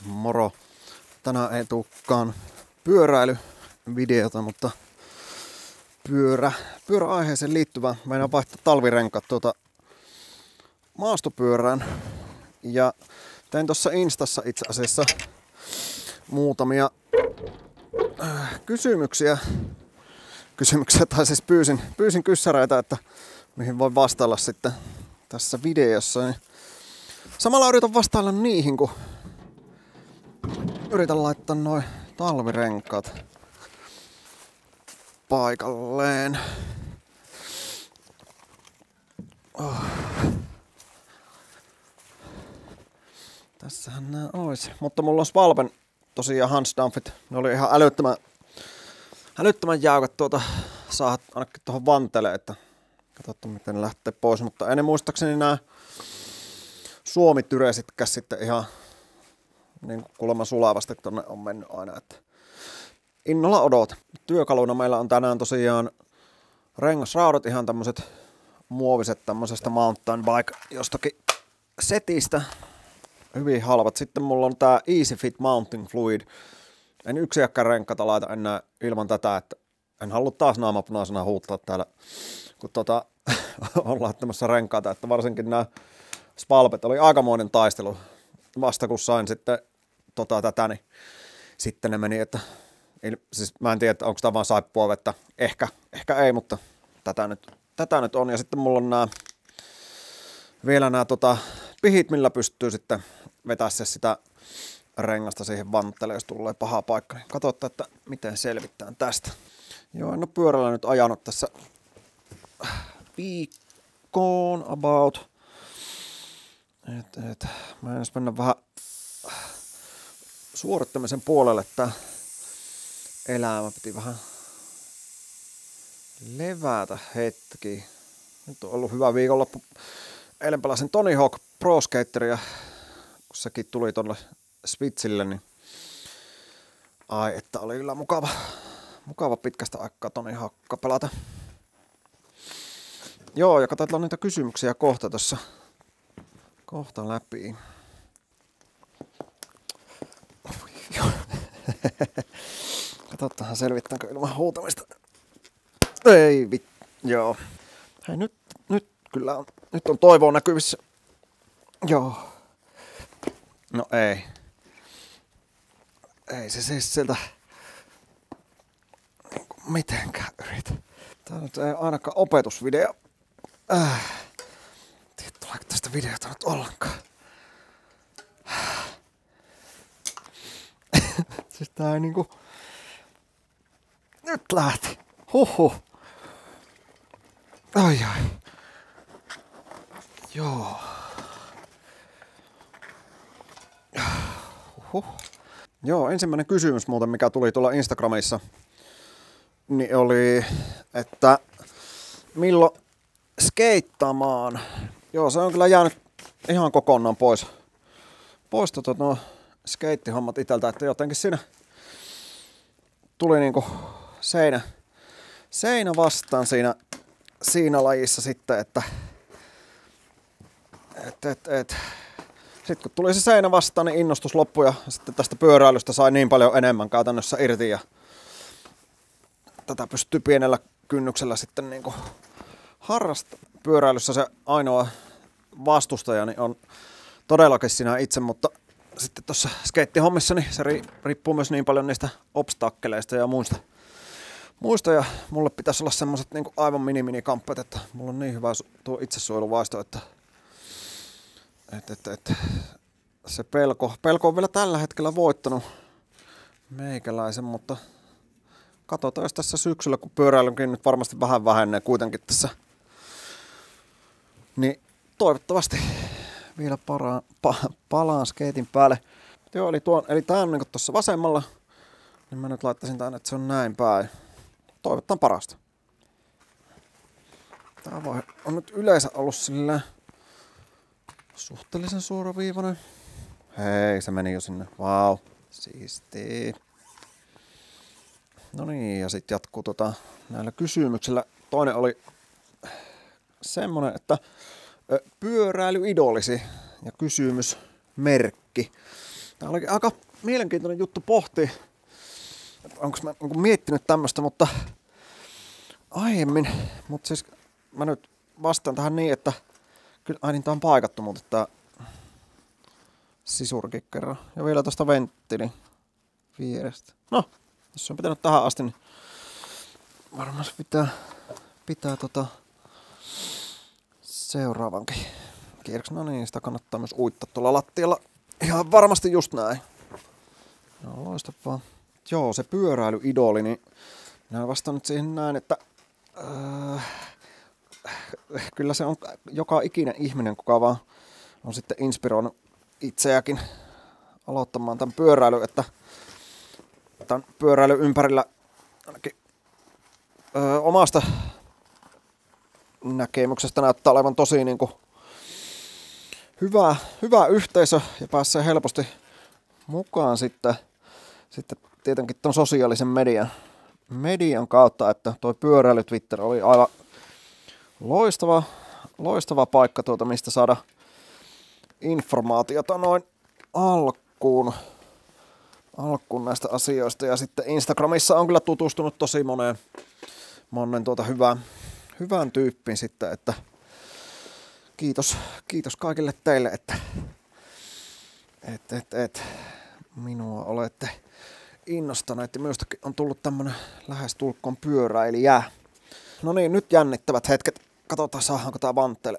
Moro. Tänään ei tulekaan pyöräilyvideota, mutta pyöräaiheeseen liittyvä. Meinaan vaihtaa talvirenkaat maastopyörään. Ja tein tuossa Instassa itse asiassa muutamia kysymyksiä tai siis pyysin kyssäreitä, että mihin voi vastailla sitten tässä videossa. Niin samalla yritän vastailla niihin, kun yritän laittaa noin talvirenkaat paikalleen. Tässähän nää ois. Mutta mulla on Svalben tosiaan Hansdampfit. Ne oli ihan älyttömän jäykät saada ainakin tuohon vanteleen, että katsotaan miten ne lähtee pois. Mutta en muistaakseni nää Suomi-tyresitkään sitten ihan niin kuin kuulemma sulavasti tonne on mennyt aina, että innolla odot. Työkaluna meillä on tänään tosiaan rengasraudat, ihan tämmöiset muoviset tämmöisestä mountain bike jostakin setistä. Hyvin halvat. Sitten mulla on tää Easy Fit Mounting Fluid. En yksiäkään renkaita laita enää ilman tätä, että en halua taas naamapunaisena huuttaa täällä, kun on laittamassa renkaita, että varsinkin nämä Svalbet oli aikamoinen taistelu. Vasta kun sain sitten tätä, niin sitten ne meni, että siis mä en tiedä, että onko tämä vaan saippua vettä. Ehkä ei, mutta tätä nyt on. Ja sitten mulla on vielä nämä pihit, millä pystyy sitten vetää sitä rengasta siihen vantteelle, jos tulee paha paikka. Niin katsotaan, että miten selvittään tästä. Joo, en ole pyörällä nyt ajanut tässä viikkoon about. Mä en mennä vähän suorittamisen puolelle tää elämä. Piti vähän levätä hetki. Nyt on ollut hyvä viikonloppu. Eilen pelasin Tony Hawk Pro Skateria, kun sekin tuli tonne Switchille, niin ai että oli kyllä mukava pitkästä aikaa Tony Hawkka pelata. Joo, ja katsotaan niitä kysymyksiä kohta läpi. Katsotaan selvittääkö ilman huutamista. Ei joo. Hei nyt kyllä on. Nyt on toivoa näkyvissä. Joo. No ei. Ei se siis sieltä mitenkään yritä. Tää nyt ei ainakaan opetusvideo. Tiedä, tuleeko tästä videota nyt ollenkaan. Siis tää ei niinku. Nyt lähti. Huhhuh. Ai. Joo. Joo, ensimmäinen kysymys muuten, mikä tuli tuolla Instagramissa, niin oli, että milloin skeittamaan. Joo, se on kyllä jäänyt ihan kokonaan pois nuo skeittihommat iteltä, että jotenkin siinä tuli niinku seinä vastaan siinä lajissa sitten, että sitten kun tuli se seinä vastaan, niin innostus loppui ja sitten tästä pyöräilystä sai niin paljon enemmän käytännössä irti ja tätä pystyy pienellä kynnyksellä sitten niin kuin harrastamaan. Pyöräilyssä se ainoa vastustajani on todellakin sinä itse, mutta sitten tuossa skeittihommissa niin se riippuu myös niin paljon niistä obstakkeleista ja muista ja mulle pitäisi olla semmoset niin kuin aivan mini-kamppet, että mulla on niin hyvä tuo itsesuojeluvaisto, että se pelko on vielä tällä hetkellä voittanut meikäläisen, mutta katsotaan, jos tässä syksyllä, kun pyöräilynkin nyt varmasti vähän vähenee kuitenkin tässä, niin toivottavasti vielä palaan skeitin päälle. Joo, eli tää on niin kuin tuossa vasemmalla, niin mä nyt laittaisin tän, että se on näin päin. Toivotaan parasta. Tää on nyt yleensä ollut silleen suhteellisen suoraviivainen. Hei, se meni jo sinne. Vau, siistii. No niin, ja sitten jatkuu näillä kysymyksillä. Toinen oli semmonen, että pyöräilyidolisi ja kysymysmerkki. Tää oli aika mielenkiintoinen juttu pohtia, onko mä miettinyt tämmöstä, mutta aiemmin, mutta siis mä nyt vastaan tähän niin, että kyllä aina tää on paikattu, mutta tää sisurikin kerran. Ja vielä tosta venttiilin vierestä. No, jos on pitänyt tähän asti, niin varmasti pitää seuraavankin kierroksen. No niin, sitä kannattaa myös uittaa tuolla lattialla. Ihan varmasti just näin. No loistavaa. Joo, se pyöräilyidoli, niin minä vastaan nyt siihen näin, että kyllä se on joka ikinen ihminen, kuka vaan on sitten inspiroinut itseäkin aloittamaan tämän pyöräilyn, että tämän pyöräilyn ympärillä ainakin omasta näkemyksestä näyttää olevan tosi niin kuin hyvä yhteisö ja pääsee helposti mukaan sitten tietenkin ton sosiaalisen median kautta, että toi pyöräily Twitter oli aivan loistava paikka mistä saada informaatiota noin alkuun näistä asioista. Ja sitten Instagramissa on kyllä tutustunut tosi monen hyvään tyyppiin sitten, että kiitos kaikille teille, että minua olette innostaneet ja minustakin on tullut tämmönen lähestulkoon pyöräilijä. No niin, nyt jännittävät hetket. Katsotaan, saadaanko tää vanttele.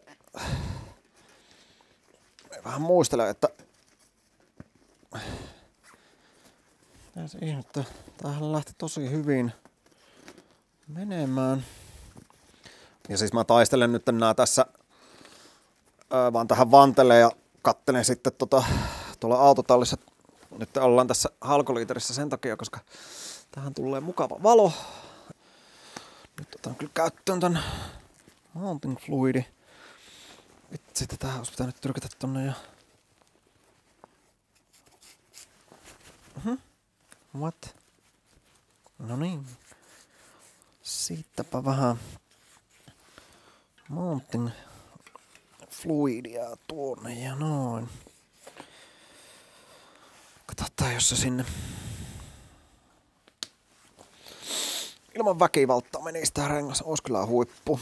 Vähän muistelen, että tämähän lähti tosi hyvin menemään. Ja siis mä taistelen nyt nää tässä vaan tähän vanteleen ja kattelen sitten tuolla autotallissa. Nyt ollaan tässä halkoliiterissä sen takia, koska tähän tulee mukava valo. Nyt otan kyllä käyttöön tän mounting fluidi. Sitten tähän olisi pitänyt tyrkätä tonne ja... What? No niin. Siitäpä vähän mounting fluidia tuonne ja noin. Katsotaan, jos se sinne ilman väkivaltaa menisi tää rengas. Ois kyllä huippu.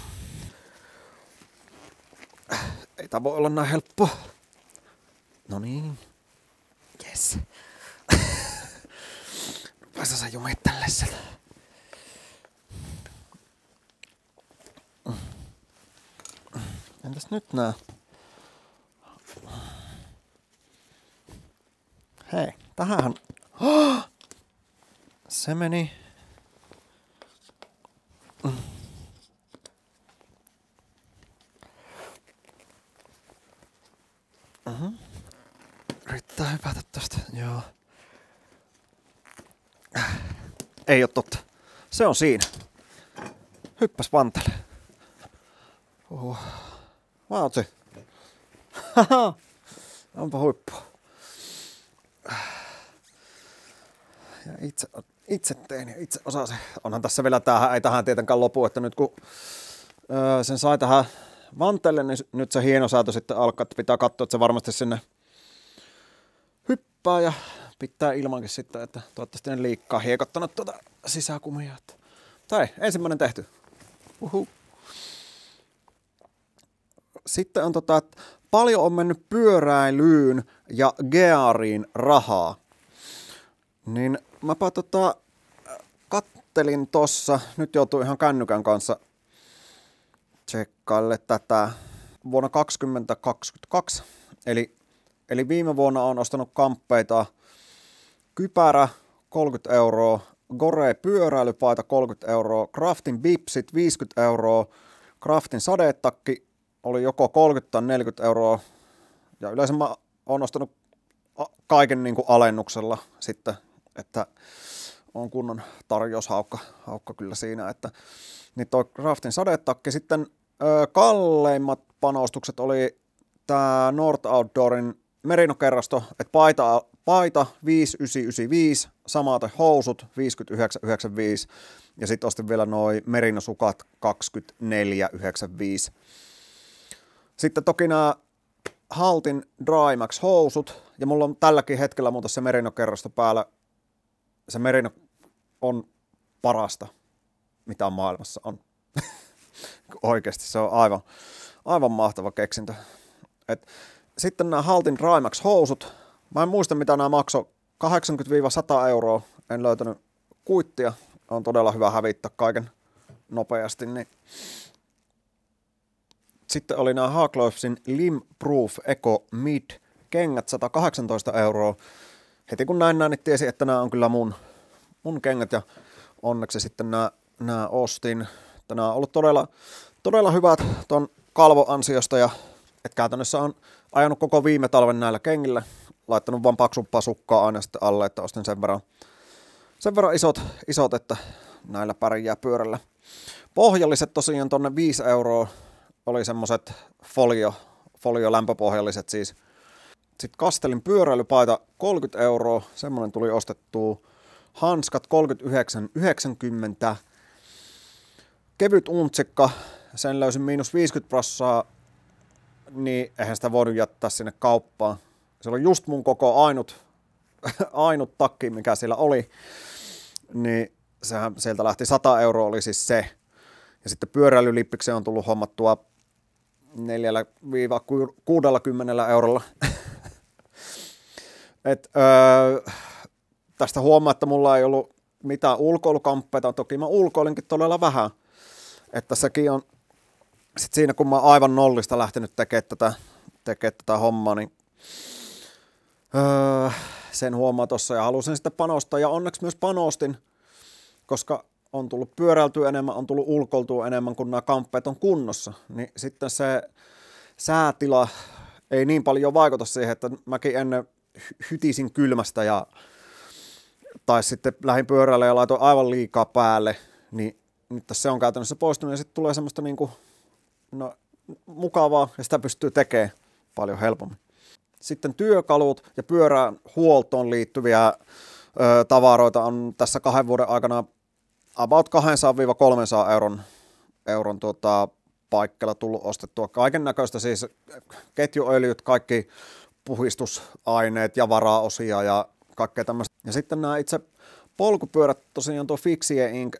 Ei tää voi olla näin helppo. No niin. Yes. Rupais sä jumittelle sitä. Entäs nyt nää? Hei, tähänhän... Se meni... Yrittää hypätä tosta, joo. Ei oo totta. Se on siinä. Hyppäs vantele. Vautsi. Haha. Onpa huippua. Ja itse tein ja itse osasin. Onhan tässä vielä ei tähän tietenkään lopu, että nyt kun sen sai tähän vanteelle, niin nyt se hienosäätö sitten alkaa, että pitää katsoa, että se varmasti sinne hyppää ja pitää ilmankin sitten, että toivottavasti ne liikkaa hiekottanut tuota sisäkumia. Tai ensimmäinen tehty. Sitten on että paljon on mennyt pyöräilyyn ja geariin rahaa. Niin mäpä kattelin tossa, nyt joutuu ihan kännykän kanssa tsekkaille tätä vuonna 2022. Eli viime vuonna on ostanut kamppeita Kypärä 30 €, Gore pyöräilypaita 30 €, Craftin bipsit 50 €, Craftin sadetakki oli joko 30 tai 40 €. Ja yleensä mä oon ostanut kaiken niin kuin alennuksella sitten, että on kunnon tarjoushaukka kyllä siinä, että niin toi Craftin sadetakki. Sitten kalleimmat panostukset oli tää North Outdoorin merinokerrasto, että paita 5995, samaten housut 5995 ja sitten ostin vielä noi merinosukat 2495. Sitten toki nämä Haltin Drymax housut, ja mulla on tälläkin hetkellä muuten se merino-kerrosto päällä. Se merino on parasta, mitä maailmassa on. Oikeasti se on aivan mahtava keksintö. Sitten nämä Haltin Drymax housut. Mä en muista mitä nämä maksoi. 80-100 €. En löytänyt kuittia. On todella hyvä hävittää kaiken nopeasti. Niin. Sitten oli nämä Haglöfsin Limb Proof Eco Mid kengät 118 €. Heti kun näin niin tiesin, että nämä on kyllä mun kengät ja onneksi sitten nämä ostin. Nämä on ollut todella hyvät ton kalvon ansiosta ja et käytännössä on ajanut koko viime talven näillä kengillä. Laittanut vaan paksumpaa sukkaa aina sitten alle, että ostin sen verran isot, että näillä pärjää pyörällä. Pohjalliset tosiaan tonne 5 € oli semmoset folio lämpöpohjalliset siis. Sitten Kastelin pyöräilypaita 30 €, semmonen tuli ostettua. Hanskat 39,90. Kevyt untsikka, sen löysin -50%, niin eihän sitä voinut jättää sinne kauppaan. Se oli just mun koko ainut takki, mikä siellä oli. Niin sehän sieltä lähti 100 € oli siis se. Ja sitten pyöräilylippikseen on tullut hommattua 4-60 €. Tästä huomaa, että mulla ei ollut mitään ulkoilukamppeita. Toki mä ulkoilinkin todella vähän. Että sekin on sit siinä, kun mä oon aivan nollista lähtenyt tekemään tätä hommaa, niin sen huomaa tossa ja halusin sitten panostaa. Ja onneksi myös panostin, koska on tullut pyöräiltyä enemmän, on tullut ulkoiltua enemmän, kun nämä kamppeet on kunnossa. Niin sitten se säätila ei niin paljon vaikuta siihen, että mäkin ennen hytisin kylmästä tai sitten lähdin pyörälle ja laitoin aivan liikaa päälle, niin nyt se on käytännössä poistunut ja sitten tulee semmoista niinku, mukavaa ja sitä pystyy tekemään paljon helpommin. Sitten työkalut ja pyörän huoltoon liittyviä tavaroita on tässä 2 vuoden aikana about 200-300 euron paikkeilla tullut ostettua. Kaiken näköistä siis ketjuöljyt, kaikki puhistusaineet ja varaosia ja kaikkea tämmöistä. Ja sitten nämä itse polkupyörät, tosiaan tuo Fixie Inc.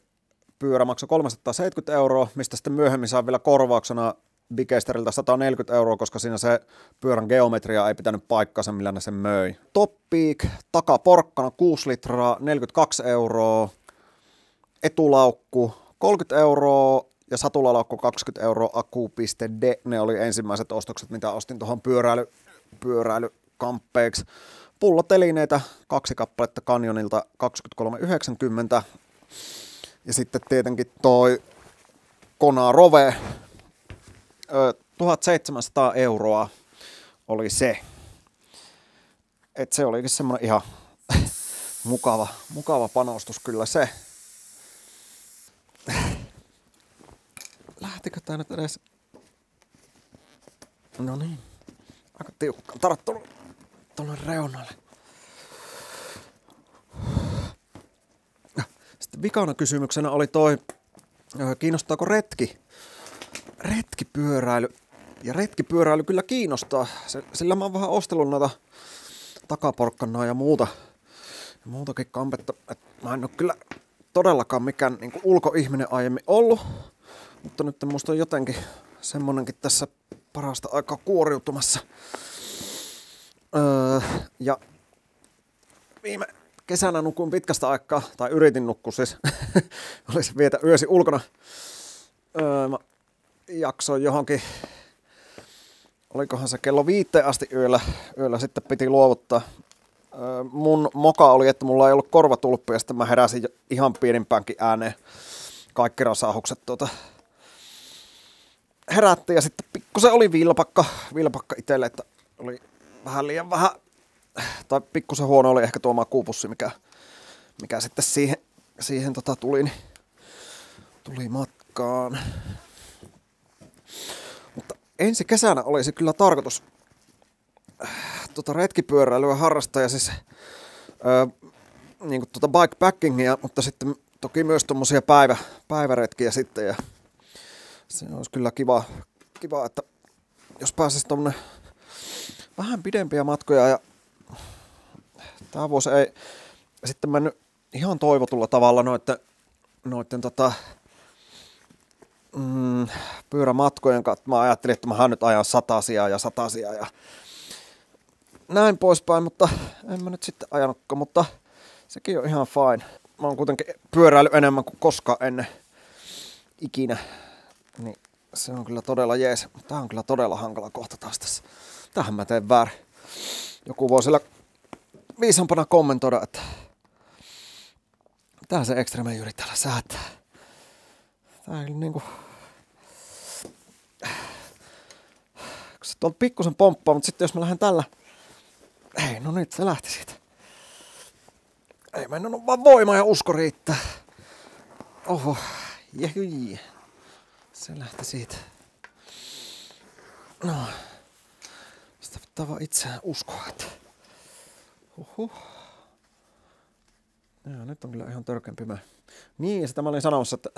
pyörä maksoi 370 €, mistä sitten myöhemmin saa vielä korvauksena Bikesteriltä 140 €, koska siinä se pyörän geometria ei pitänyt paikkansa, millä ne sen möi. Top Peak, takaporkkana 6 litraa, 42 €, etulaukku 30 € ja satulalaukku 20 € Aku.de. Ne oli ensimmäiset ostokset, mitä ostin tuohon pyöräilykamppeeksi. Pullotelineitä 2 kappaletta Canyonilta 23,90. Ja sitten tietenkin toi Kona Rove 1700 € oli se. Et se olikin semmoinen ihan mukava panostus kyllä se. Lähtikö tää nyt edes? No niin. Aika tiukkaan tarttunut tuolle reunalle. Sitten vikana kysymyksenä oli toi, kiinnostaako retkipyöräily. Ja retkipyöräily kyllä kiinnostaa, sillä mä oon vähän ostellut noita takaporkkanaa ja muutakin kampetta. Et mä en oo kyllä todellakaan mikään niin kuin ulkoihminen aiemmin ollut, mutta nyt musta on jotenkin semmonenkin tässä parasta aikaa kuoriutumassa. Ja viime kesänä nukuin pitkästä aikaa, tai yritin nukkua siis, olisi vietä yösi ulkona. Mä jaksoin johonkin, olikohan se kello 5 asti yöllä sitten piti luovuttaa. Mun moka oli, että mulla ei ollut korvatulppi ja sitten mä heräsin ihan pienimpäänkin ääneen. Kaikki rasahukset herätti ja sitten pikkusen oli vilpakka itselle, että oli vähän liian vähän, tai pikkusen huono oli ehkä tuo makuupussi, mikä sitten siihen tuli matkaan. Mutta ensi kesänä olisi kyllä tarkoitus retkipyöräilyä harrastaa ja siis niin kuin bikepackingia, mutta sitten toki myös tuommoisia päiväretkiä sitten ja se olisi kyllä kiva, että jos pääsisi tuommoinen vähän pidempiä matkoja ja tää vuosi ei sitten mennyt ihan toivotulla tavalla noitten pyörämatkojen kanssa. Mä ajattelin, että mä nyt ajan satasia ja näin poispäin, mutta en mä nyt sitten ajanutkaan, mutta sekin on ihan fine. Mä oon kuitenkin pyöräillyt enemmän kuin koskaan ennen ikinä, niin se on kyllä todella jees. Tää on kyllä todella hankala kohta taas tässä. Tähän mä teen väärin. Joku voi siellä viisampana kommentoida, että tää se Extreme Jyri täällä säätää. Tää on niinku... Se on pikkusen pomppaa, mutta sitten jos mä lähden tällä... Ei, no nyt se lähti siitä. Ei mennä, no vaan voima ja usko riittää. Oho, jehyi. Se lähti siitä. No. Sitä pitää vaan itseään uskoa, että... Ja, nyt on kyllä ihan törkeän pimeä. Niin, ja sitä mä olin sanomassa, että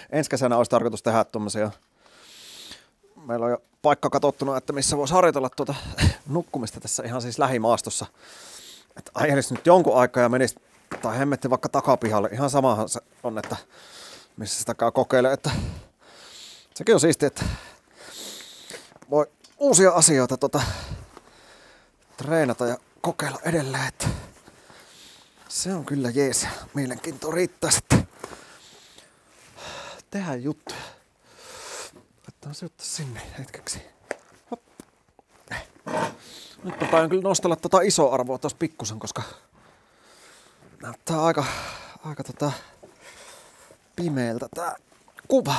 ensi kesänä olisi tarkoitus tehdä tommosia. Meillä on jo paikka katsottuna, että missä voisi harjoitella tuota nukkumista tässä ihan siis lähimaastossa. Että ajelisi nyt jonkun aikaa ja menisi, tai hemmetti vaikka takapihalle. Ihan samahan se on, että missä sitä käy kokeilemaan. Että sekin on siistiä, että voi uusia asioita treenata ja kokeilla edelleen. Että se on kyllä jees. Mielenkiintoa riittää sitten tehdä juttuja. Laitetaan se ottaa sinne hetkeksi. Hop. Nyt mä taidan kyllä nostella isoa arvoa taas pikkusen, koska näyttää aika pimeältä tää kuva.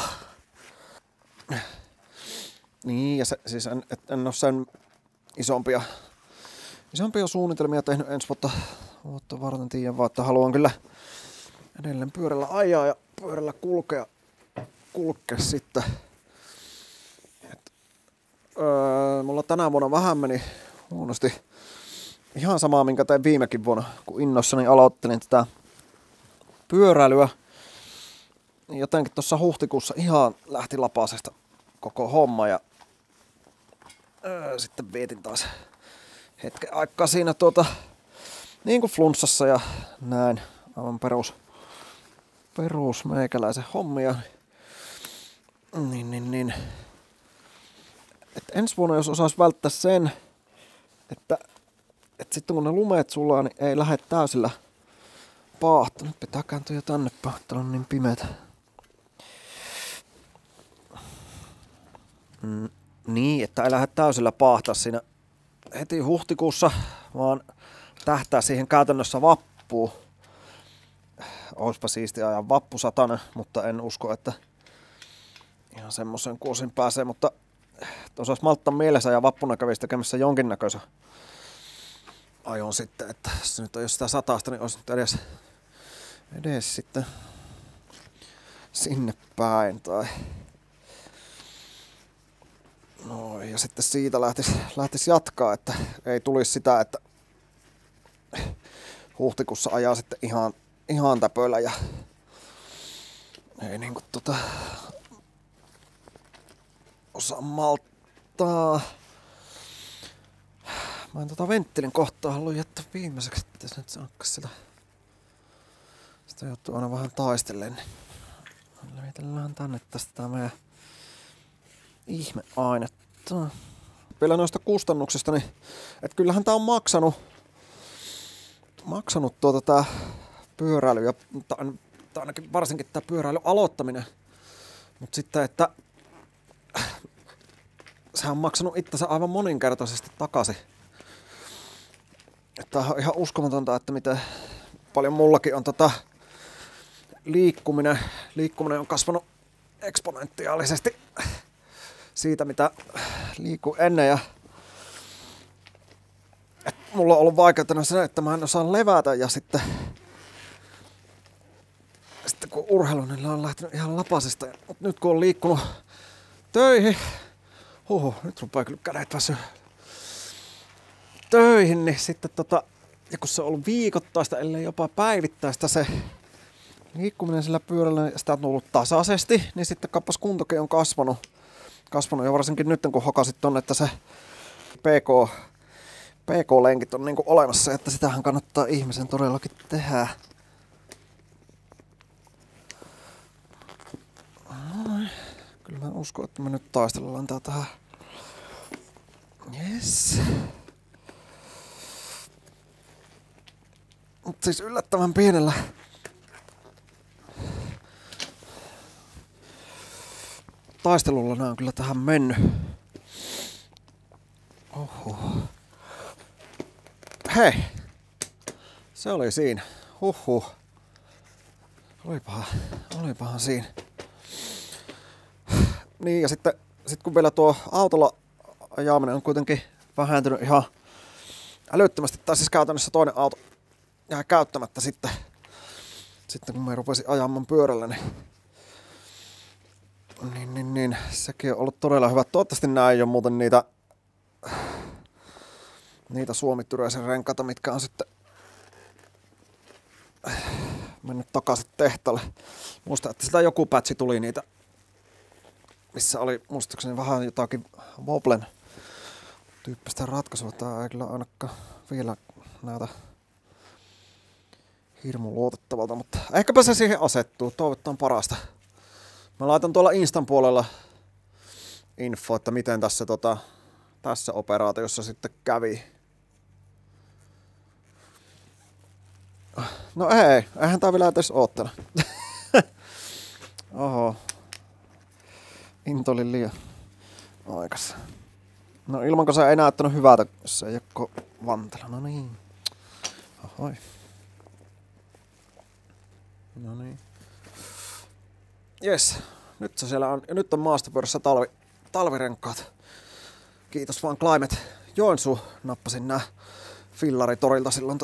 Niin, ja siis en ole sen isompia suunnitelmia tehnyt ensi vuotta varten, tiedän vaan, että haluan kyllä edelleen pyörällä ajaa ja pyörällä kulkea sitten. Mulla tänä vuonna vähän meni huonosti. Ihan samaa, minkä tein viimekin vuonna, kun innossani aloittelin tätä pyöräilyä. Niin jotenkin tuossa huhtikuussa ihan lähti lapasesta koko homma ja sitten vietin taas hetken aikaa siinä niin kuin flunssassa ja näin. Aivan perus meikäläisen hommia. Niin. Et ensi vuonna jos osais välttää sen, että sitten kun ne lumeet sulaa, niin ei lähde täysillä paahtaa. Nyt pitää kääntyä jo tänne päin, että on niin pimeätä. Niin, että ei lähde täysillä paahtaa siinä heti huhtikuussa, vaan tähtää siihen käytännössä vappuun. Oispa siistiä ajan vappusatanen, mutta en usko, että ihan semmoisen kuosin pääsee, mutta osais malttaa mielessä ja vappuna kävisi tekemässä jonkinnäköisen ajon sitten, että jos nyt on sitä satasta, niin olisi nyt edes sitten sinne päin tai no ja sitten siitä lähtisi jatkaa, että ei tulisi sitä, että huhtikuussa ajaa sitten ihan täpöllä ja ei niinku osaa malttaa. Mä en venttilin kohtaa haluan jättää viimeiseksi, että se nyt saakkas sitä joutuu aina vähän taistellen. Levitellään tänne tästä tää meidän ihmeainetta. Vielä noista kustannuksista, niin että kyllähän tää on maksanut tää pyöräily ja tai ainakin varsinkin tää pyöräilyn aloittaminen. Mut sitten, että sehän on maksanut itsensä aivan moninkertaisesti takaisin. Että on ihan uskomatonta, että miten paljon mullakin on liikkuminen on kasvanut eksponentiaalisesti siitä, mitä liikuu ennen. Ja mulla on ollut vaikeutena se, että mä en osaa levätä ja sitten kun urheilu, niin on lähtenyt ihan lapasesta. Mutta nyt kun on liikkunut töihin, nyt rupeaa kyllä kädet väsyä töihin, niin sitten ja kun se on ollut viikoittaista, ellei jopa päivittäistä se liikkuminen sillä pyörällä, niin sitä on tullut tasaisesti, niin sitten kappas kuntokin on kasvanut ja varsinkin nyt kun hokasit tonne, että se PK-lenkit on niinku olemassa, että sitähän kannattaa ihmisen todellakin tehdä. Noin. Kyllä mä uskon, että me nyt taistellaan tää tähän. Yes. Mut siis yllättävän pienellä taistelulla nää on kyllä tähän mennyt. Oho. Hei! Se oli siinä. Huhhuh. Olipahan siinä. Niin ja sitten kun vielä tuo autolla ajaminen on kuitenkin vähentynyt ihan älyttömästi, tai siis käytännössä toinen auto jää käyttämättä sitten kun mä rupesin ajamaan pyörällä, niin sekin on ollut todella hyvä. Toivottavasti nää ei ole muuten niitä Suomi-Tyreisen renkaita, mitkä on sitten mennyt takaisin tehtaalle. Muistan, että sitä joku pätsi tuli niitä, missä oli muistaakseni vähän jotakin Woblen tyyppistä ratkaisua. Tää ei kyllä ainakaan vielä näytä hirmu luotettavalta, mutta ehkäpä se siihen asettuu. Toivotaan parasta. Mä laitan tuolla Instan puolella info, että miten tässä operaatiossa sitten kävi. No eihän tää vielä edes oottele. Oho. Into oli liian aikas. No ilmanko se ei näyttänyt hyvältä, jos se ei ole vantela. No niin. Ohoi. No niin. Jes. Nyt se siellä on. Ja nyt on maastopyörässä talvirenkaat. Kiitos vaan Climate Joensuu. Nappasin nää fillaritorilta silloin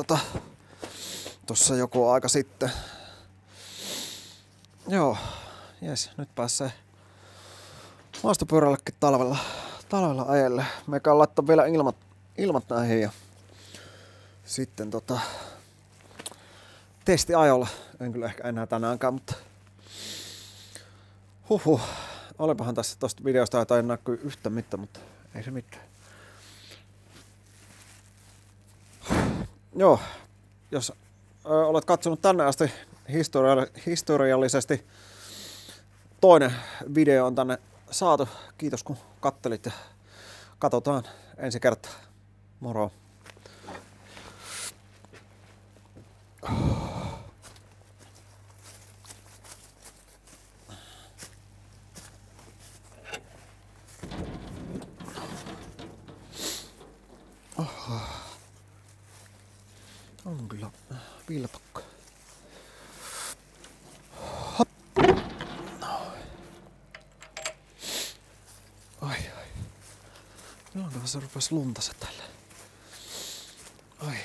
tossa joku aika sitten. Joo. Jes. Nyt pääsee maastopyörällekin talvella ajelle. Meikä on laittaa vielä ilmat näihin ja sitten testiajolla. En kyllä ehkä enää tänäänkään, mutta huhhuh. Olipahan tässä tosta videosta ei näkyy yhtä mitään, mutta ei se mitään. Joo, jos olet katsonut tänne asti historiallisesti toinen video on tänne saatu. Kiitos kun kattelit ja katsotaan ensi kertaa. Moro! On kyllä vilpakka. Hop. Ai. Milloinkohan se rupes lunta tällä? Ai.